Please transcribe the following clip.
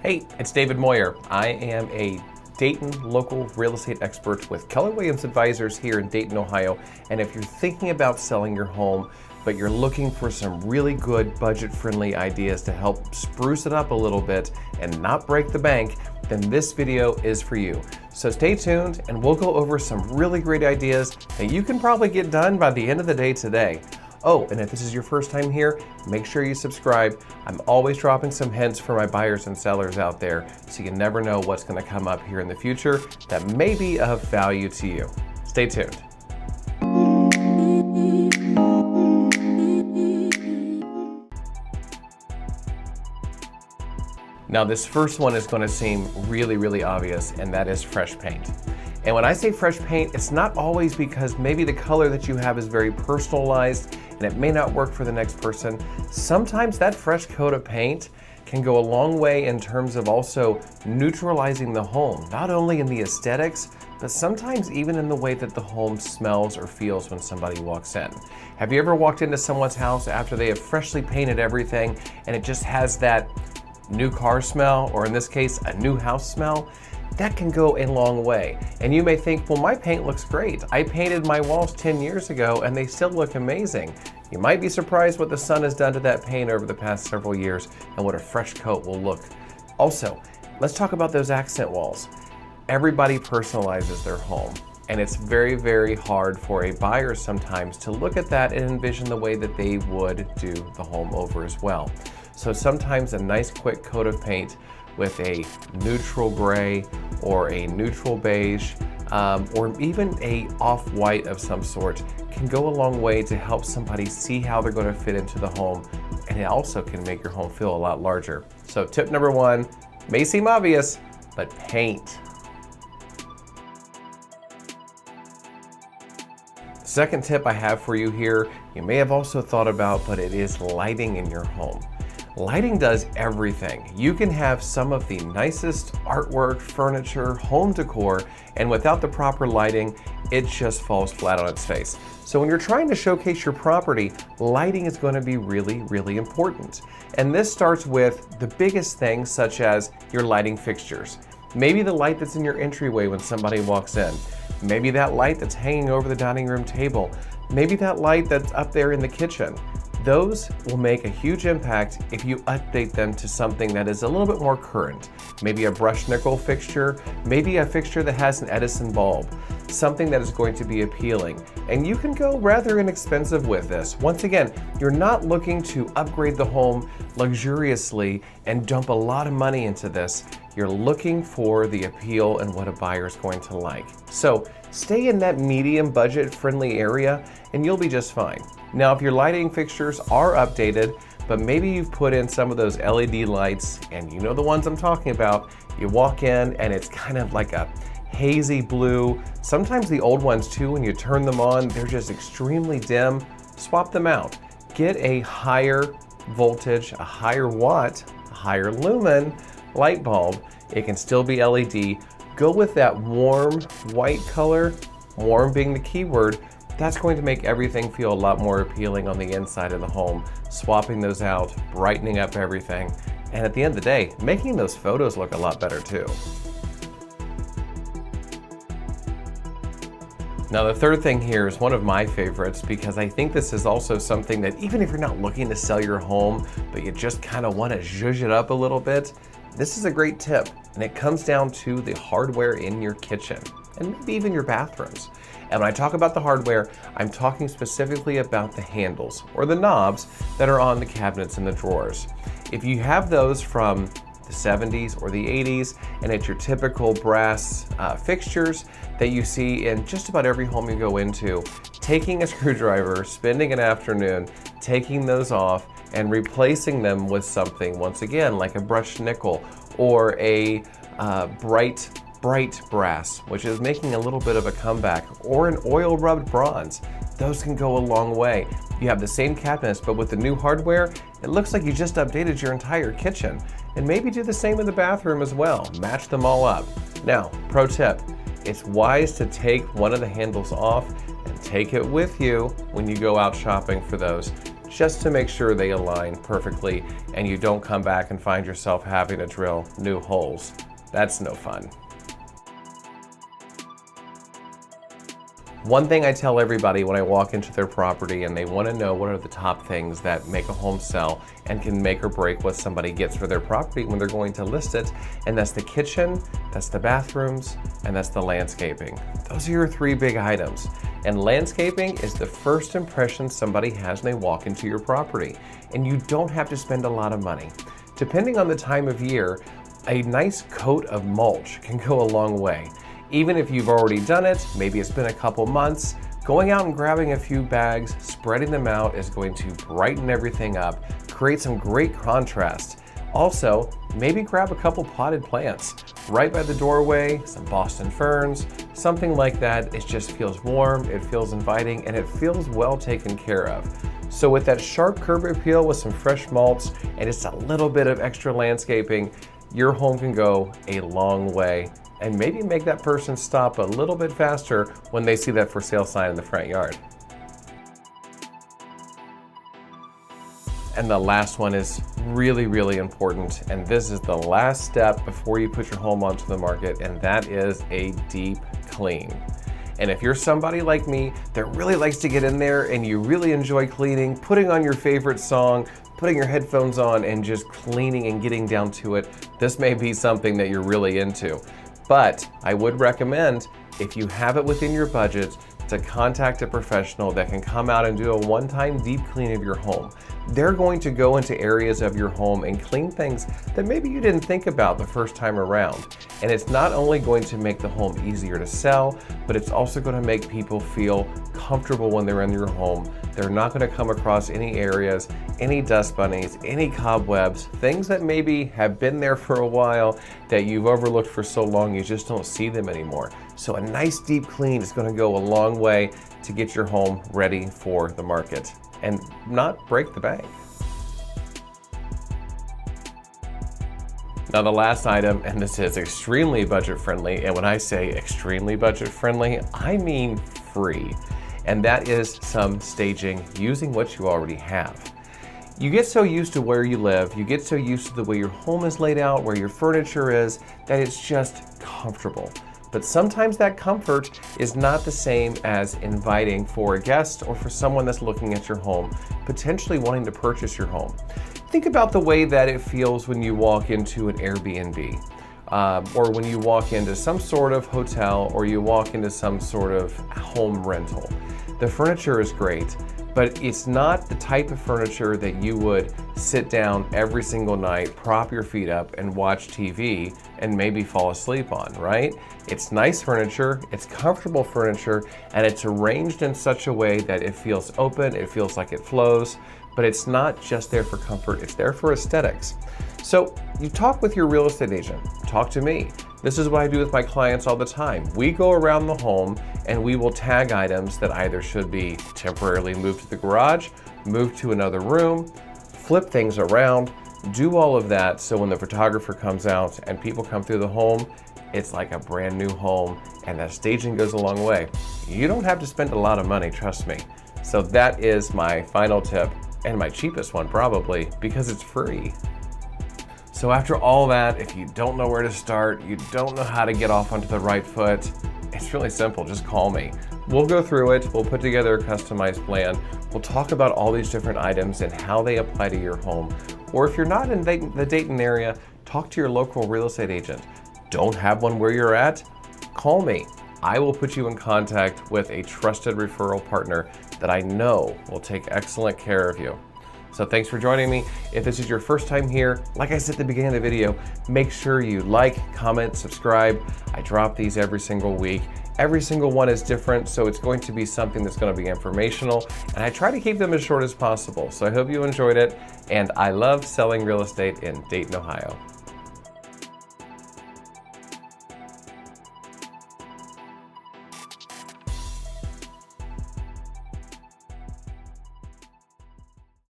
Hey, it's David Moyer. I am a Dayton local real estate expert with Keller Williams Advisors here in Dayton, Ohio. And if you're thinking about selling your home, but you're looking for some really good budget-friendly ideas to help spruce it up a little bit and not break the bank, then this video is for you. So stay tuned and we'll go over some really great ideas that you can probably get done by the end of the day today. Oh, and if this is your first time here, make sure you subscribe. I'm always dropping some hints for my buyers and sellers out there, so you never know what's going to come up here in the future that may be of value to you. Stay tuned. Now this first one is going to seem really obvious, and that is fresh paint. And when I say fresh paint, it's not always because maybe the color that you have is very personalized and it may not work for the next person. Sometimes that fresh coat of paint can go a long way in terms of also neutralizing the home, not only in the aesthetics, but sometimes even in the way that the home smells or feels when somebody walks in. Have you ever walked into someone's house after they have freshly painted everything and it just has that new car smell, or in this case, a new house smell? That can go a long way. And you may think, well, my paint looks great. I painted my walls 10 years ago and they still look amazing. You might be surprised what the sun has done to that paint over the past several years and what a fresh coat will look. Also, let's talk about those accent walls. Everybody personalizes their home, and it's very hard for a buyer sometimes to look at that and envision the way that they would do the home over as well. So sometimes a nice quick coat of paint with a neutral gray or a neutral beige or even a off-white of some sort can go a long way to help somebody see how they're going to fit into the home, and it also can make your home feel a lot larger. So tip number one, may seem obvious, but paint. Second tip I have for you here, you may have also thought about, but it is lighting in your home. Lighting does everything. You can have some of the nicest artwork, furniture, home decor, and without the proper lighting, it just falls flat on its face. So when you're trying to showcase your property, lighting is going to be really important. And this starts with the biggest things, such as your lighting fixtures. Maybe the light that's in your entryway when somebody walks in. Maybe that light that's hanging over the dining room table. Maybe that light that's up there in the kitchen. Those will make a huge impact if you update them to something that is a little bit more current. Maybe a brushed nickel fixture, maybe a fixture that has an Edison bulb, something that is going to be appealing. And you can go rather inexpensive with this. Once again, you're not looking to upgrade the home luxuriously and dump a lot of money into this. You're looking for the appeal and what a buyer is going to like. So stay in that medium budget friendly area and you'll be just fine. Now, if your lighting fixtures are updated, but maybe you've put in some of those LED lights, and you know the ones I'm talking about, you walk in and it's kind of like a hazy blue. Sometimes the old ones too, when you turn them on, they're just extremely dim. Swap them out. Get a higher voltage, a higher watt, a higher lumen light bulb. It can still be LED. Go with that warm white color, warm being the key word. That's going to make everything feel a lot more appealing on the inside of the home. Swapping those out, brightening up everything, and at the end of the day, making those photos look a lot better too. Now the third thing here is one of my favorites, because I think this is also something that even if you're not looking to sell your home, but you just kind of want to zhuzh it up a little bit, this is a great tip, and it comes down to the hardware in your kitchen and maybe even your bathrooms. And when I talk about the hardware, I'm talking specifically about the handles or the knobs that are on the cabinets and the drawers. If you have those from the 70s or the 80s and it's your typical brass fixtures that you see in just about every home you go into, taking a screwdriver, spending an afternoon, taking those off and replacing them with something, once again, like a brushed nickel or a bright brass, which is making a little bit of a comeback, or an oil rubbed bronze. Those can go a long way. You have the same cabinets, but with the new hardware, it looks like you just updated your entire kitchen. And maybe do the same in the bathroom as well. Match them all up. Now, pro tip, it's wise to take one of the handles off and take it with you when you go out shopping for those, just to make sure they align perfectly and you don't come back and find yourself having to drill new holes. That's no fun. One thing I tell everybody when I walk into their property and they want to know what are the top things that make a home sell and can make or break what somebody gets for their property when they're going to list it, and that's the kitchen, that's the bathrooms, and that's the landscaping. Those are your three big items. And landscaping is the first impression somebody has when they walk into your property. And you don't have to spend a lot of money. Depending on the time of year, a nice coat of mulch can go a long way. Even if you've already done it, maybe it's been a couple months, going out and grabbing a few bags, spreading them out is going to brighten everything up, create some great contrast. Also, maybe grab a couple potted plants right by the doorway, some Boston ferns, something like that. It just feels warm, it feels inviting, and it feels well taken care of. So with that sharp curb appeal with some fresh mulch and just a little bit of extra landscaping, your home can go a long way and maybe make that person stop a little bit faster when they see that for sale sign in the front yard. And the last one is really, really important, and this is the last step before you put your home onto the market, and that is a deep clean. And if you're somebody like me that really likes to get in there and you really enjoy cleaning, putting on your favorite song, putting your headphones on and just cleaning and getting down to it, this may be something that you're really into. But I would recommend, if you have it within your budget, to contact a professional that can come out and do a one-time deep clean of your home. They're going to go into areas of your home and clean things that maybe you didn't think about the first time around. And it's not only going to make the home easier to sell, but it's also going to make people feel comfortable when they're in your home. They're not going to come across any areas, any dust bunnies, any cobwebs, things that maybe have been there for a while that you've overlooked for so long you just don't see them anymore. So a nice deep clean is going to go a long way to get your home ready for the market and not break the bank. Now the last item, and this is extremely budget friendly, and when I say extremely budget friendly, I mean free, and that is some staging using what you already have. You get so used to where you live, you get so used to the way your home is laid out, where your furniture is, that it's just comfortable. But sometimes that comfort is not the same as inviting for a guest or for someone that's looking at your home, potentially wanting to purchase your home. Think about the way that it feels when you walk into an Airbnb, or when you walk into some sort of hotel, or you walk into some sort of home rental. The furniture is great, but it's not the type of furniture that you would sit down every single night, prop your feet up and watch TV and maybe fall asleep on, right? It's nice furniture, it's comfortable furniture, and it's arranged in such a way that it feels open, it feels like it flows, but it's not just there for comfort, it's there for aesthetics. So you talk with your real estate agent, talk to me. This is what I do with my clients all the time. We go around the home and we will tag items that either should be temporarily moved to the garage, moved to another room, flip things around, do all of that so when the photographer comes out and people come through the home, it's like a brand new home, and that staging goes a long way. You don't have to spend a lot of money, trust me. So that is my final tip, and my cheapest one probably, because it's free. So after all that, if you don't know where to start, you don't know how to get off onto the right foot, it's really simple, just call me. We'll go through it, we'll put together a customized plan, we'll talk about all these different items and how they apply to your home. Or if you're not in the Dayton area, talk to your local real estate agent. Don't have one where you're at? Call me. I will put you in contact with a trusted referral partner that I know will take excellent care of you. So thanks for joining me. If this is your first time here, like I said at the beginning of the video, make sure you like, comment, subscribe. I drop these every single week. Every single one is different, so it's going to be something that's going to be informational, and I try to keep them as short as possible. So I hope you enjoyed it, and I love selling real estate in Dayton, Ohio.